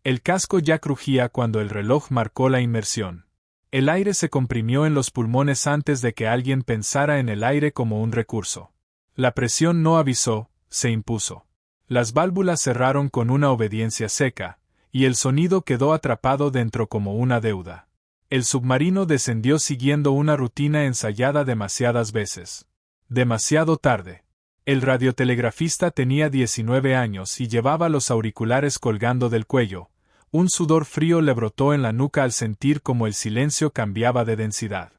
El casco ya crujía cuando el reloj marcó la inmersión. El aire se comprimió en los pulmones antes de que alguien pensara en el aire como un recurso. La presión no avisó, se impuso. Las válvulas cerraron con una obediencia seca, y el sonido quedó atrapado dentro como una deuda. El submarino descendió siguiendo una rutina ensayada demasiadas veces. Demasiado tarde. El radiotelegrafista tenía 19 años y llevaba los auriculares colgando del cuello. Un sudor frío le brotó en la nuca al sentir cómo el silencio cambiaba de densidad.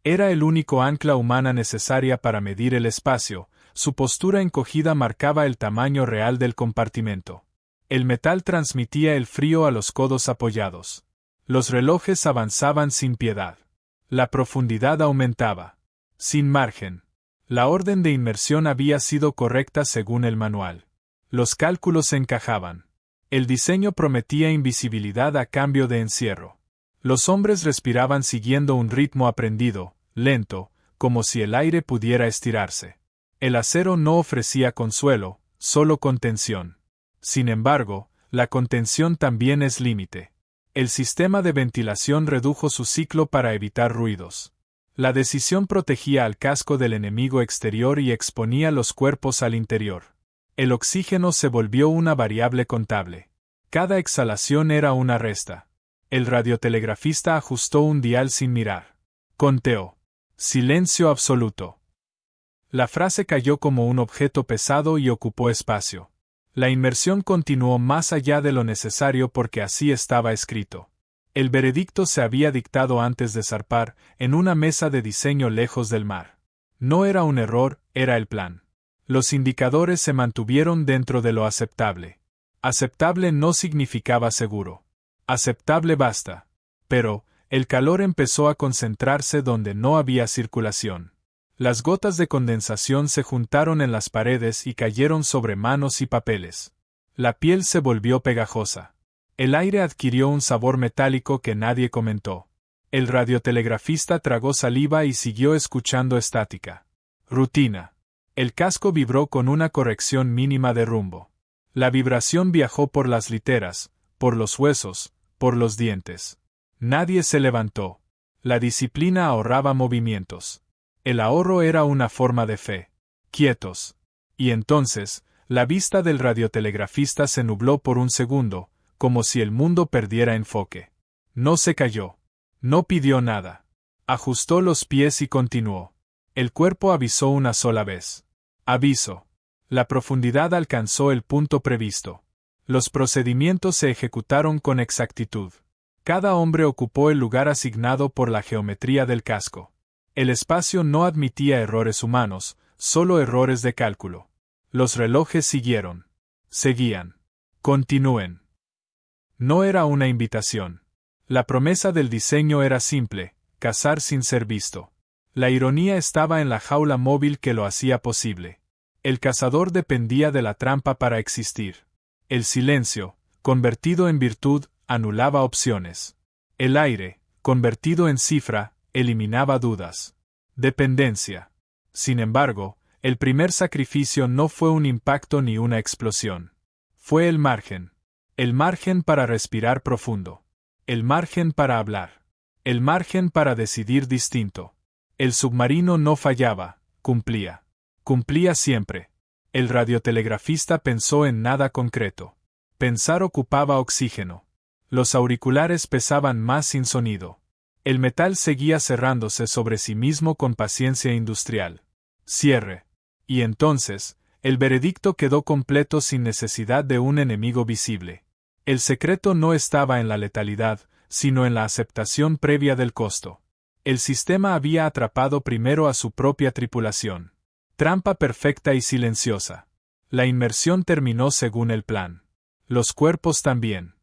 Era el único ancla humana necesaria para medir el espacio. Su postura encogida marcaba el tamaño real del compartimento. El metal transmitía el frío a los codos apoyados. Los relojes avanzaban sin piedad. La profundidad aumentaba. Sin margen. La orden de inmersión había sido correcta según el manual. Los cálculos encajaban. El diseño prometía invisibilidad a cambio de encierro. Los hombres respiraban siguiendo un ritmo aprendido, lento, como si el aire pudiera estirarse. El acero no ofrecía consuelo, solo contención. Sin embargo, la contención también es límite. El sistema de ventilación redujo su ciclo para evitar ruidos. La decisión protegía al casco del enemigo exterior y exponía los cuerpos al interior. El oxígeno se volvió una variable contable. Cada exhalación era una resta. El radiotelegrafista ajustó un dial sin mirar. Conteó. Silencio absoluto. La frase cayó como un objeto pesado y ocupó espacio. La inmersión continuó más allá de lo necesario porque así estaba escrito. El veredicto se había dictado antes de zarpar, en una mesa de diseño lejos del mar. No era un error, era el plan. Los indicadores se mantuvieron dentro de lo aceptable. Aceptable no significaba seguro. Aceptable basta. Pero, el calor empezó a concentrarse donde no había circulación. Las gotas de condensación se juntaron en las paredes y cayeron sobre manos y papeles. La piel se volvió pegajosa. El aire adquirió un sabor metálico que nadie comentó. El radiotelegrafista tragó saliva y siguió escuchando estática. Rutina. El casco vibró con una corrección mínima de rumbo. La vibración viajó por las literas, por los huesos, por los dientes. Nadie se levantó. La disciplina ahorraba movimientos. El ahorro era una forma de fe. Quietos. Y entonces, la vista del radiotelegrafista se nubló por un segundo, como si el mundo perdiera enfoque. No se cayó. No pidió nada. Ajustó los pies y continuó. El cuerpo avisó una sola vez. Aviso. La profundidad alcanzó el punto previsto. Los procedimientos se ejecutaron con exactitud. Cada hombre ocupó el lugar asignado por la geometría del casco. El espacio no admitía errores humanos, solo errores de cálculo. Los relojes siguieron. Seguían. Continúen. No era una invitación. La promesa del diseño era simple: cazar sin ser visto. La ironía estaba en la jaula móvil que lo hacía posible. El cazador dependía de la trampa para existir. El silencio, convertido en virtud, anulaba opciones. El aire, convertido en cifra, eliminaba dudas. Dependencia. Sin embargo, el primer sacrificio no fue un impacto ni una explosión. Fue el margen. El margen para respirar profundo. El margen para hablar. El margen para decidir distinto. El submarino no fallaba, cumplía. Cumplía siempre. El radiotelegrafista pensó en nada concreto. Pensar ocupaba oxígeno. Los auriculares pesaban más sin sonido. El metal seguía cerrándose sobre sí mismo con paciencia industrial. Cierre. Y entonces, el veredicto quedó completo sin necesidad de un enemigo visible. El secreto no estaba en la letalidad, sino en la aceptación previa del costo. El sistema había atrapado primero a su propia tripulación. Trampa perfecta y silenciosa. La inmersión terminó según el plan. Los cuerpos también.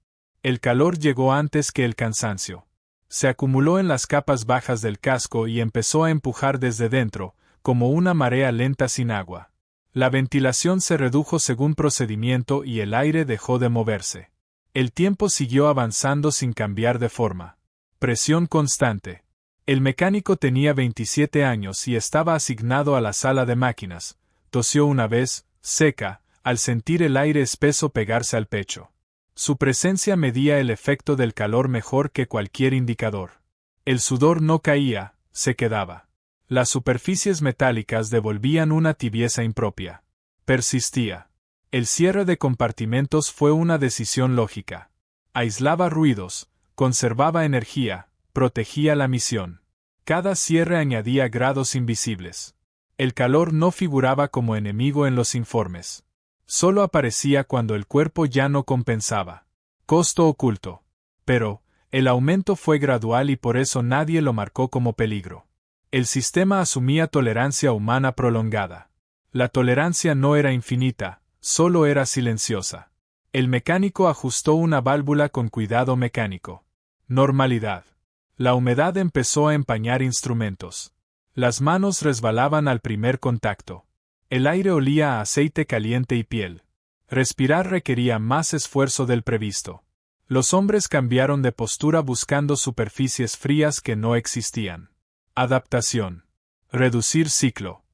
El calor llegó antes que el cansancio. Se acumuló en las capas bajas del casco y empezó a empujar desde dentro, como una marea lenta sin agua. La ventilación se redujo según procedimiento y el aire dejó de moverse. El tiempo siguió avanzando sin cambiar de forma. Presión constante. El mecánico tenía 27 años y estaba asignado a la sala de máquinas. Tosió una vez, seca, al sentir el aire espeso pegarse al pecho. Su presencia medía el efecto del calor mejor que cualquier indicador. El sudor no caía, se quedaba. Las superficies metálicas devolvían una tibieza impropia. Persistía. El cierre de compartimentos fue una decisión lógica. Aislaba ruidos, conservaba energía, protegía la misión. Cada cierre añadía grados invisibles. El calor no figuraba como enemigo en los informes. Solo aparecía cuando el cuerpo ya no compensaba. Costo oculto. Pero, el aumento fue gradual y por eso nadie lo marcó como peligro. El sistema asumía tolerancia humana prolongada. La tolerancia no era infinita, solo era silenciosa. El mecánico ajustó una válvula con cuidado mecánico. Normalidad. La humedad empezó a empañar instrumentos. Las manos resbalaban al primer contacto. El aire olía a aceite caliente y piel. Respirar requería más esfuerzo del previsto. Los hombres cambiaron de postura buscando superficies frías que no existían. Adaptación. Reducir ciclo.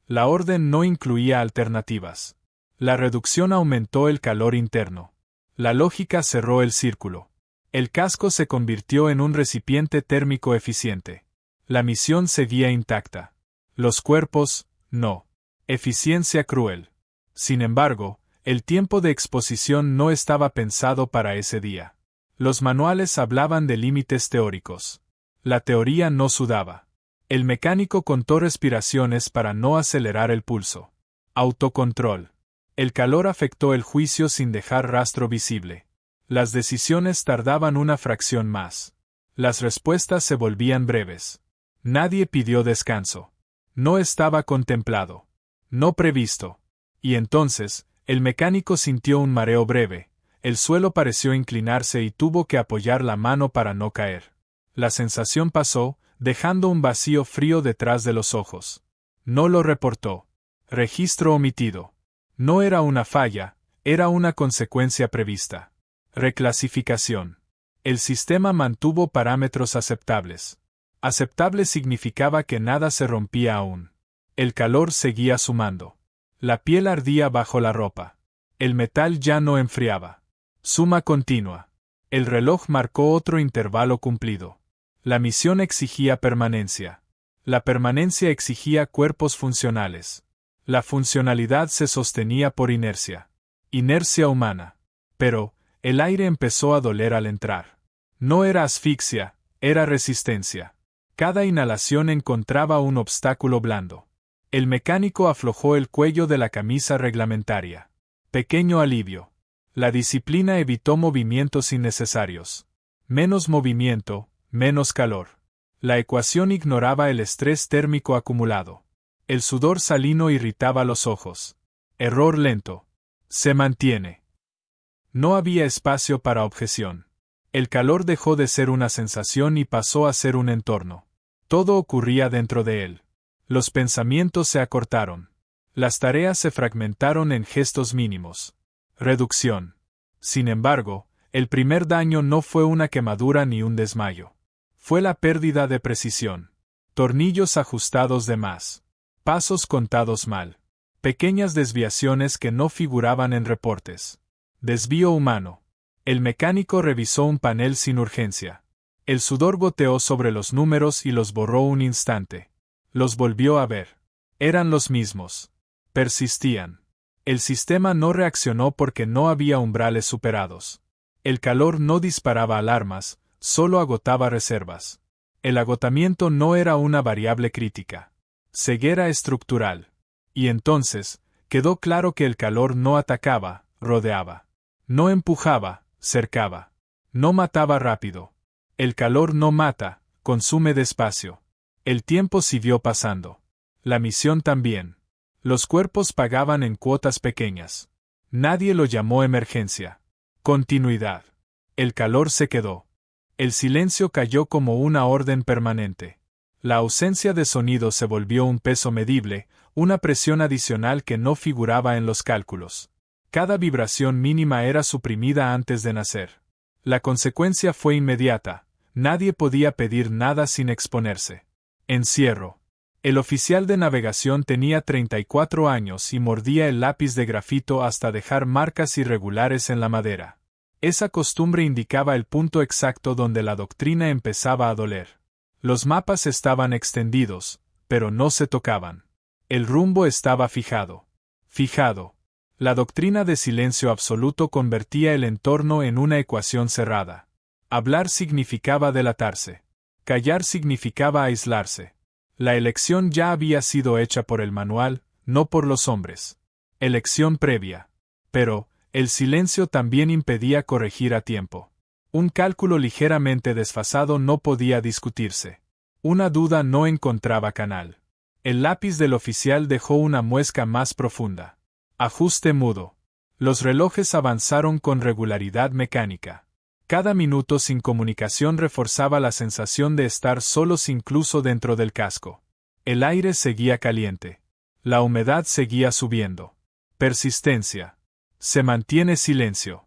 La orden no incluía alternativas. La reducción aumentó el calor interno. La lógica cerró el círculo. El casco se convirtió en un recipiente térmico eficiente. La misión seguía intacta. Los cuerpos, no. Eficiencia cruel. Sin embargo, el tiempo de exposición no estaba pensado para ese día. Los manuales hablaban de límites teóricos. La teoría no sudaba. El mecánico contó respiraciones para no acelerar el pulso. Autocontrol. El calor afectó el juicio sin dejar rastro visible. Las decisiones tardaban una fracción más. Las respuestas se volvían breves. Nadie pidió descanso. No estaba contemplado. No previsto. Y entonces, el mecánico sintió un mareo breve. El suelo pareció inclinarse y tuvo que apoyar la mano para no caer. La sensación pasó, dejando un vacío frío detrás de los ojos. No lo reportó. Registro omitido. No era una falla, era una consecuencia prevista. Reclasificación. El sistema mantuvo parámetros aceptables. Aceptable significaba que nada se rompía aún. El calor seguía sumando. La piel ardía bajo la ropa. El metal ya no enfriaba. Suma continua. El reloj marcó otro intervalo cumplido. La misión exigía permanencia. La permanencia exigía cuerpos funcionales. La funcionalidad se sostenía por inercia. Inercia humana. Pero, el aire empezó a doler al entrar. No era asfixia, era resistencia. Cada inhalación encontraba un obstáculo blando. El mecánico aflojó el cuello de la camisa reglamentaria. Pequeño alivio. La disciplina evitó movimientos innecesarios. Menos movimiento, menos calor. La ecuación ignoraba el estrés térmico acumulado. El sudor salino irritaba los ojos. Error lento. Se mantiene. No había espacio para objeción. El calor dejó de ser una sensación y pasó a ser un entorno. Todo ocurría dentro de él. Los pensamientos se acortaron. Las tareas se fragmentaron en gestos mínimos. Reducción. Sin embargo, el primer daño no fue una quemadura ni un desmayo. Fue la pérdida de precisión. Tornillos ajustados de más. Pasos contados mal. Pequeñas desviaciones que no figuraban en reportes. Desvío humano. El mecánico revisó un panel sin urgencia. El sudor goteó sobre los números y los borró un instante. Los volvió a ver. Eran los mismos. Persistían. El sistema no reaccionó porque no había umbrales superados. El calor no disparaba alarmas, solo agotaba reservas. El agotamiento no era una variable crítica. Ceguera estructural. Y entonces, quedó claro que el calor no atacaba, rodeaba. No empujaba, cercaba. No mataba rápido. El calor no mata, consume despacio. El tiempo siguió pasando. La misión también. Los cuerpos pagaban en cuotas pequeñas. Nadie lo llamó emergencia. Continuidad. El calor se quedó. El silencio cayó como una orden permanente. La ausencia de sonido se volvió un peso medible, una presión adicional que no figuraba en los cálculos. Cada vibración mínima era suprimida antes de nacer. La consecuencia fue inmediata. Nadie podía pedir nada sin exponerse. Encierro. El oficial de navegación tenía 34 años y mordía el lápiz de grafito hasta dejar marcas irregulares en la madera. Esa costumbre indicaba el punto exacto donde la doctrina empezaba a doler. Los mapas estaban extendidos, pero no se tocaban. El rumbo estaba fijado. Fijado. La doctrina de silencio absoluto convertía el entorno en una ecuación cerrada. Hablar significaba delatarse. Callar significaba aislarse. La elección ya había sido hecha por el manual, no por los hombres. Elección previa. Pero, el silencio también impedía corregir a tiempo. Un cálculo ligeramente desfasado no podía discutirse. Una duda no encontraba canal. El lápiz del oficial dejó una muesca más profunda. Ajuste mudo. Los relojes avanzaron con regularidad mecánica. Cada minuto sin comunicación reforzaba la sensación de estar solos incluso dentro del casco. El aire seguía caliente. La humedad seguía subiendo. Persistencia. Se mantiene silencio.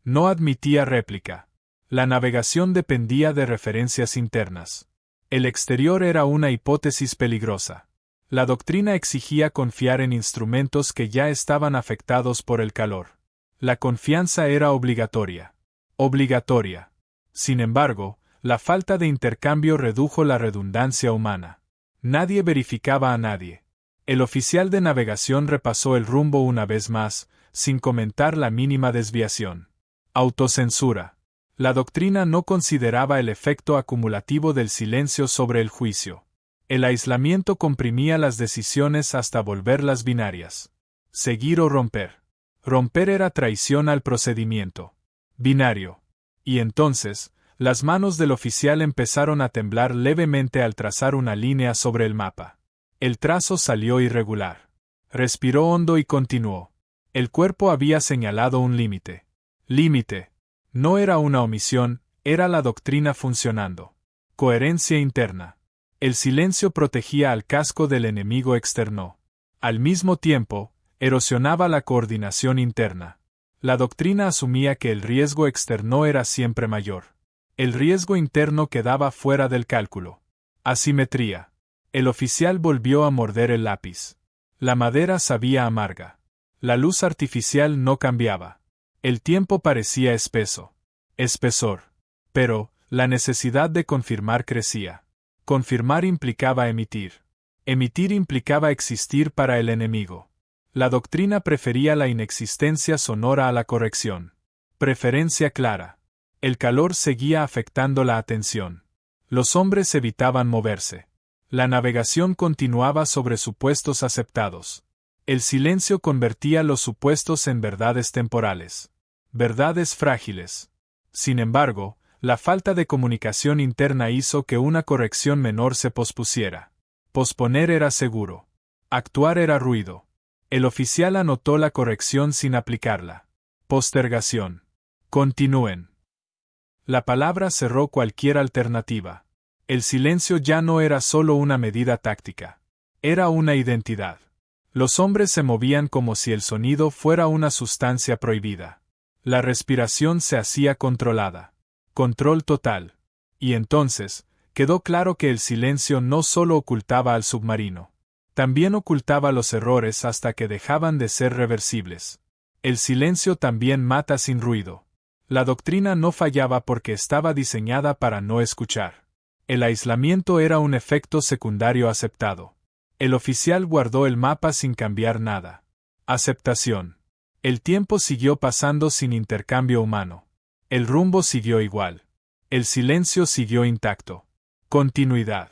No admitía réplica. La navegación dependía de referencias internas. El exterior era una hipótesis peligrosa. La doctrina exigía confiar en instrumentos que ya estaban afectados por el calor. La confianza era obligatoria. Obligatoria. Sin embargo, la falta de intercambio redujo la redundancia humana. Nadie verificaba a nadie. El oficial de navegación repasó el rumbo una vez más, sin comentar la mínima desviación. Autocensura. La doctrina no consideraba el efecto acumulativo del silencio sobre el juicio. El aislamiento comprimía las decisiones hasta volverlas binarias. Seguir o romper. Romper era traición al procedimiento. Binario. Y entonces, las manos del oficial empezaron a temblar levemente al trazar una línea sobre el mapa. El trazo salió irregular. Respiró hondo y continuó. El cuerpo había señalado un límite. Límite. No era una omisión, era la doctrina funcionando. Coherencia interna. El silencio protegía al casco del enemigo externo. Al mismo tiempo, erosionaba la coordinación interna. La doctrina asumía que el riesgo externo era siempre mayor. El riesgo interno quedaba fuera del cálculo. Asimetría. El oficial volvió a morder el lápiz. La madera sabía amarga. La luz artificial no cambiaba. El tiempo parecía espeso. Espesor. Pero, la necesidad de confirmar crecía. Confirmar implicaba emitir. Emitir implicaba existir para el enemigo. La doctrina prefería la inexistencia sonora a la corrección. Preferencia clara. El calor seguía afectando la atención. Los hombres evitaban moverse. La navegación continuaba sobre supuestos aceptados. El silencio convertía los supuestos en verdades temporales. Verdades frágiles. Sin embargo, la falta de comunicación interna hizo que una corrección menor se pospusiera. Posponer era seguro. Actuar era ruido. El oficial anotó la corrección sin aplicarla. Postergación. Continúen. La palabra cerró cualquier alternativa. El silencio ya no era solo una medida táctica. Era una identidad. Los hombres se movían como si el sonido fuera una sustancia prohibida. La respiración se hacía controlada. Control total. Y entonces, quedó claro que el silencio no solo ocultaba al submarino. También ocultaba los errores hasta que dejaban de ser reversibles. El silencio también mata sin ruido. La doctrina no fallaba porque estaba diseñada para no escuchar. El aislamiento era un efecto secundario aceptado. El oficial guardó el mapa sin cambiar nada. Aceptación. El tiempo siguió pasando sin intercambio humano. El rumbo siguió igual. El silencio siguió intacto. Continuidad.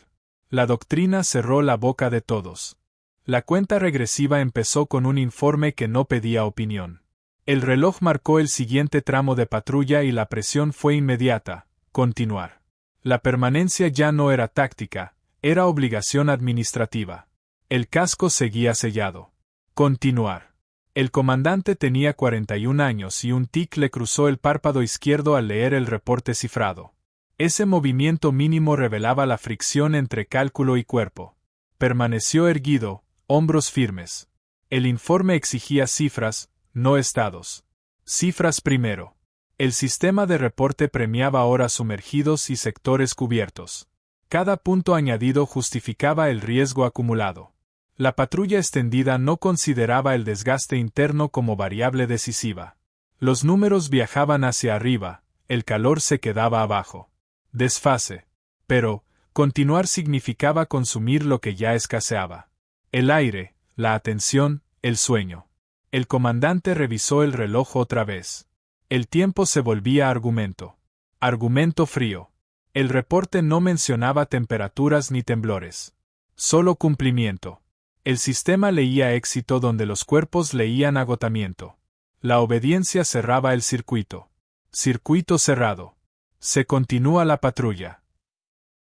La doctrina cerró la boca de todos. La cuenta regresiva empezó con un informe que no pedía opinión. El reloj marcó el siguiente tramo de patrulla y la presión fue inmediata. Continuar. La permanencia ya no era táctica, era obligación administrativa. El casco seguía sellado. Continuar. El comandante tenía 41 años y un tic le cruzó el párpado izquierdo al leer el reporte cifrado. Ese movimiento mínimo revelaba la fricción entre cálculo y cuerpo. Permaneció erguido, hombros firmes. El informe exigía cifras, no estados. Cifras primero. El sistema de reporte premiaba horas sumergidos y sectores cubiertos. Cada punto añadido justificaba el riesgo acumulado. La patrulla extendida no consideraba el desgaste interno como variable decisiva. Los números viajaban hacia arriba, el calor se quedaba abajo. Desfase. Pero, continuar significaba consumir lo que ya escaseaba. El aire, la atención, el sueño. El comandante revisó el reloj otra vez. El tiempo se volvía argumento. Argumento frío. El reporte no mencionaba temperaturas ni temblores. Solo cumplimiento. El sistema leía éxito donde los cuerpos leían agotamiento. La obediencia cerraba el circuito. Circuito cerrado. Se continúa la patrulla.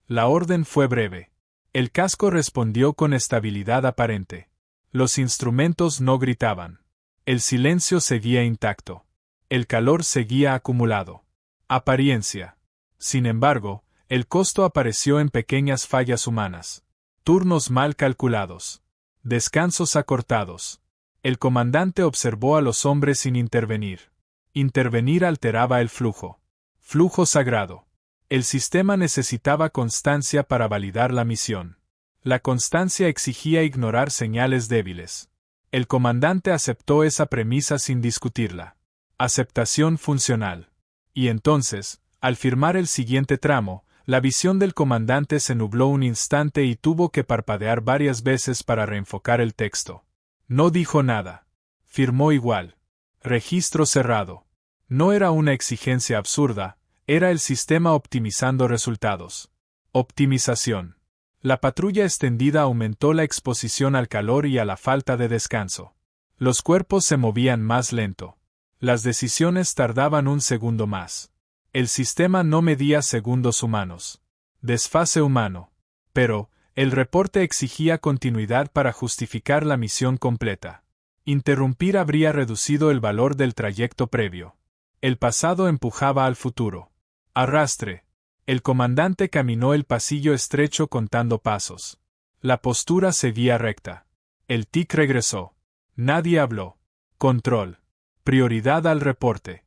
La orden fue breve. El casco respondió con estabilidad aparente. Los instrumentos no gritaban. El silencio seguía intacto. El calor seguía acumulado. Apariencia. Sin embargo, el costo apareció en pequeñas fallas humanas. Turnos mal calculados. Descansos acortados. El comandante observó a los hombres sin intervenir. Intervenir alteraba el flujo. Flujo sagrado. El sistema necesitaba constancia para validar la misión. La constancia exigía ignorar señales débiles. El comandante aceptó esa premisa sin discutirla. Aceptación funcional. Y entonces, al firmar el siguiente tramo, la visión del comandante se nubló un instante y tuvo que parpadear varias veces para reenfocar el texto. No dijo nada. Firmó igual. Registro cerrado. No era una exigencia absurda, era el sistema optimizando resultados. Optimización. La patrulla extendida aumentó la exposición al calor y a la falta de descanso. Los cuerpos se movían más lento. Las decisiones tardaban un segundo más. El sistema no medía segundos humanos. Desfase humano. Pero, el reporte exigía continuidad para justificar la misión completa. Interrumpir habría reducido el valor del trayecto previo. El pasado empujaba al futuro. Arrastre. El comandante caminó el pasillo estrecho contando pasos. La postura seguía recta. El tic regresó. Nadie habló. Control. Prioridad al reporte.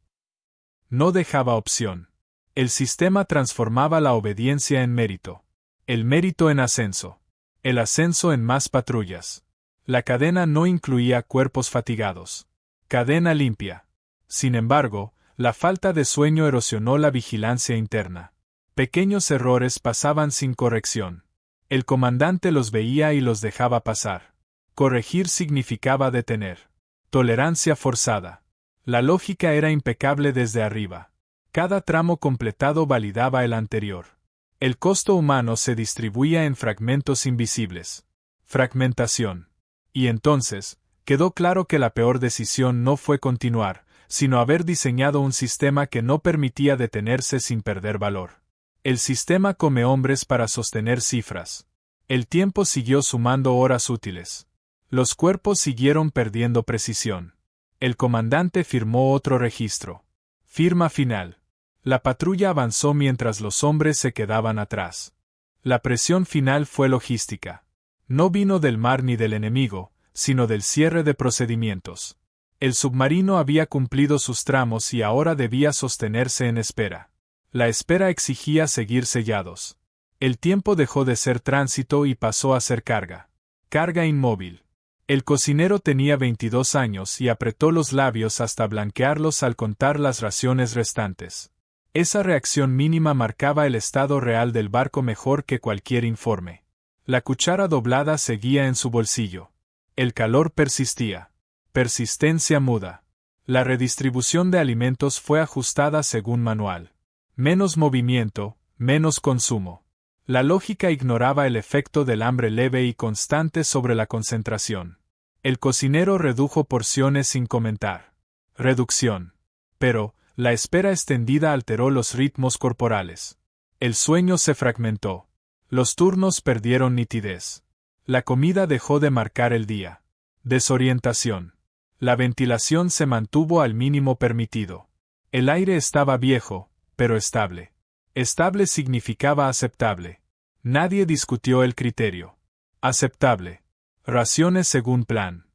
No dejaba opción. El sistema transformaba la obediencia en mérito. El mérito en ascenso. El ascenso en más patrullas. La cadena no incluía cuerpos fatigados. Cadena limpia. Sin embargo, la falta de sueño erosionó la vigilancia interna. Pequeños errores pasaban sin corrección. El comandante los veía y los dejaba pasar. Corregir significaba detener. Tolerancia forzada. La lógica era impecable desde arriba. Cada tramo completado validaba el anterior. El costo humano se distribuía en fragmentos invisibles. Fragmentación. Y entonces, quedó claro que la peor decisión no fue continuar, sino haber diseñado un sistema que no permitía detenerse sin perder valor. El sistema come hombres para sostener cifras. El tiempo siguió sumando horas útiles. Los cuerpos siguieron perdiendo precisión. El comandante firmó otro registro. Firma final. La patrulla avanzó mientras los hombres se quedaban atrás. La presión final fue logística. No vino del mar ni del enemigo, sino del cierre de procedimientos. El submarino había cumplido sus tramos y ahora debía sostenerse en espera. La espera exigía seguir sellados. El tiempo dejó de ser tránsito y pasó a ser carga. Carga inmóvil. El cocinero tenía 22 años y apretó los labios hasta blanquearlos al contar las raciones restantes. Esa reacción mínima marcaba el estado real del barco mejor que cualquier informe. La cuchara doblada seguía en su bolsillo. El calor persistía. Persistencia muda. La redistribución de alimentos fue ajustada según manual. Menos movimiento, menos consumo. La lógica ignoraba el efecto del hambre leve y constante sobre la concentración. El cocinero redujo porciones sin comentar. Reducción. Pero, la espera extendida alteró los ritmos corporales. El sueño se fragmentó. Los turnos perdieron nitidez. La comida dejó de marcar el día. Desorientación. La ventilación se mantuvo al mínimo permitido. El aire estaba viejo, pero estable. Estable significaba aceptable. Nadie discutió el criterio. Aceptable. Raciones según plan.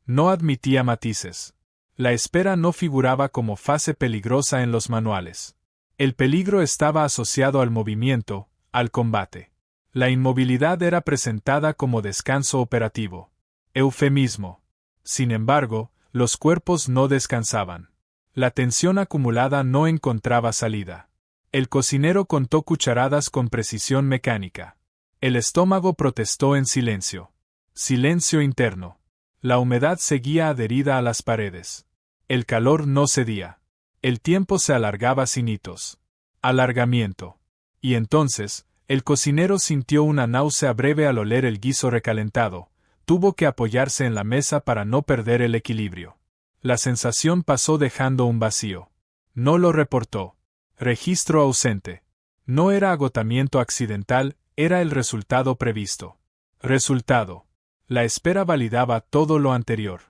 No admitía matices. La espera no figuraba como fase peligrosa en los manuales. El peligro estaba asociado al movimiento, al combate. La inmovilidad era presentada como descanso operativo. Eufemismo. Sin embargo, los cuerpos no descansaban. La tensión acumulada no encontraba salida. El cocinero contó cucharadas con precisión mecánica. El estómago protestó en silencio. Silencio interno. La humedad seguía adherida a las paredes. El calor no cedía. El tiempo se alargaba sin hitos. Alargamiento. Y entonces, el cocinero sintió una náusea breve al oler el guiso recalentado. Tuvo que apoyarse en la mesa para no perder el equilibrio. La sensación pasó dejando un vacío. No lo reportó. Registro ausente. No era agotamiento accidental, era el resultado previsto. Resultado. La espera validaba todo lo anterior.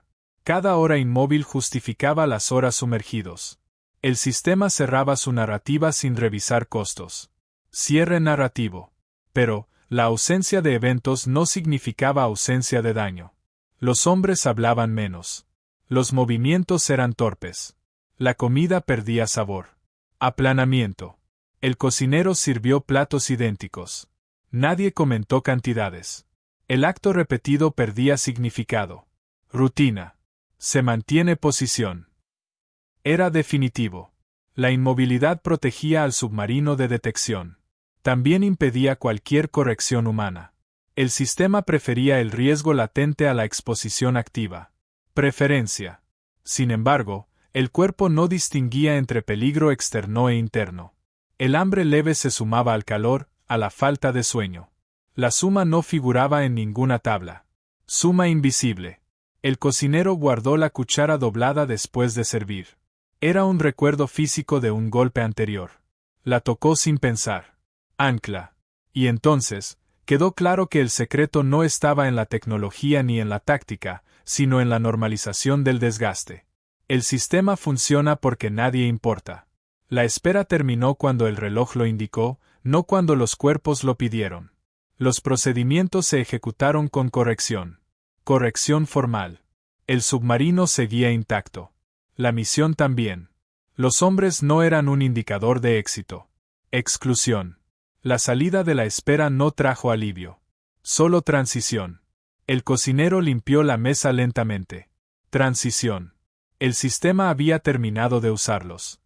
Cada hora inmóvil justificaba las horas sumergidos. El sistema cerraba su narrativa sin revisar costos. Cierre narrativo. Pero, la ausencia de eventos no significaba ausencia de daño. Los hombres hablaban menos. Los movimientos eran torpes. La comida perdía sabor. Aplanamiento. El cocinero sirvió platos idénticos. Nadie comentó cantidades. El acto repetido perdía significado. Rutina. Se mantiene posición. Era definitivo. La inmovilidad protegía al submarino de detección. También impedía cualquier corrección humana. El sistema prefería el riesgo latente a la exposición activa. Preferencia. Sin embargo, el cuerpo no distinguía entre peligro externo e interno. El hambre leve se sumaba al calor, a la falta de sueño. La suma no figuraba en ninguna tabla. Suma invisible. El cocinero guardó la cuchara doblada después de servir. Era un recuerdo físico de un golpe anterior. La tocó sin pensar. Ancla. Y entonces, quedó claro que el secreto no estaba en la tecnología ni en la táctica, sino en la normalización del desgaste. El sistema funciona porque nadie importa. La espera terminó cuando el reloj lo indicó, no cuando los cuerpos lo pidieron. Los procedimientos se ejecutaron con corrección. Corrección formal. El submarino seguía intacto. La misión también. Los hombres no eran un indicador de éxito. Exclusión. La salida de la espera no trajo alivio. Solo transición. El cocinero limpió la mesa lentamente. Transición. El sistema había terminado de usarlos.